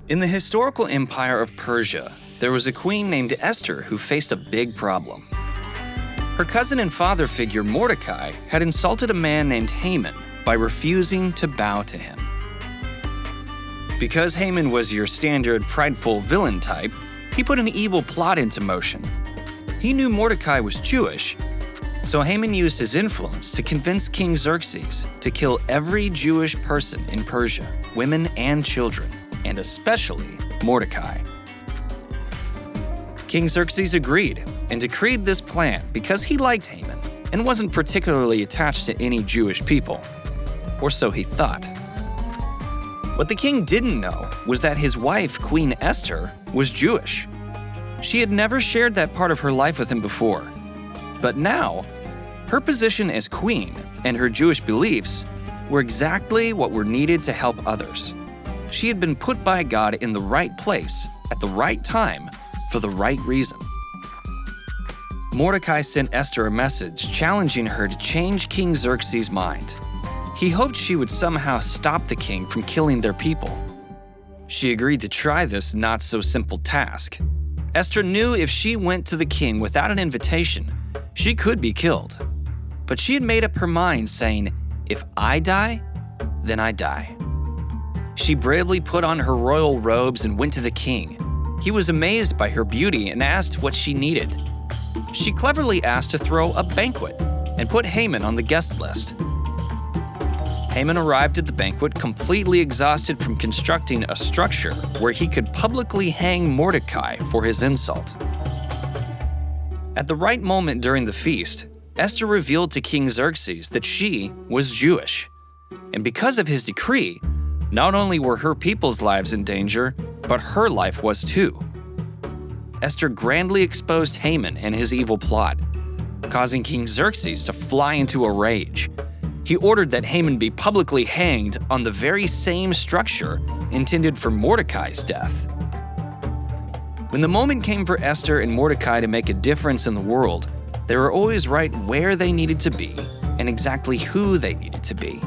In the historical empire of Persia, there was a queen named Esther who faced a big problem. Her cousin and father figure Mordecai had insulted a man named Haman by refusing to bow to him. Because Haman was your standard prideful villain type, he put an evil plot into motion. He knew Mordecai was Jewish, so Haman used his influence to convince King Xerxes to kill every Jewish person in Persia, women and children, and especially Mordecai. King Xerxes agreed and decreed this plan because he liked Haman and wasn't particularly attached to any Jewish people, or so he thought. What the king didn't know was that his wife, Queen Esther, was Jewish. She had never shared that part of her life with him before. But now, her position as queen and her Jewish beliefs were exactly what were needed to help others. She had been put by God in the right place at the right time for the right reason. Mordecai sent Esther a message challenging her to change King Xerxes' mind. He hoped she would somehow stop the king from killing their people. She agreed to try this not-so-simple task. Esther knew if she went to the king without an invitation, she could be killed. But she had made up her mind, saying, "If I die, then I die." She bravely put on her royal robes and went to the king. He was amazed by her beauty and asked what she needed. She cleverly asked to throw a banquet and put Haman on the guest list. Haman arrived at the banquet completely exhausted from constructing a structure where he could publicly hang Mordecai for his insult. At the right moment during the feast, Esther revealed to King Xerxes that she was Jewish. And because of his decree, not only were her people's lives in danger, but her life was too. Esther grandly exposed Haman and his evil plot, causing King Xerxes to fly into a rage. He ordered that Haman be publicly hanged on the very same structure intended for Mordecai's death. When the moment came for Esther and Mordecai to make a difference in the world, they were always right where they needed to be and exactly who they needed to be.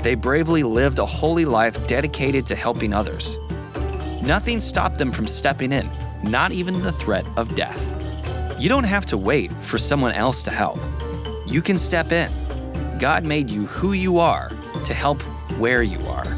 They bravely lived a holy life dedicated to helping others. Nothing stopped them from stepping in, not even the threat of death. You don't have to wait for someone else to help. You can step in. God made you who you are to help where you are.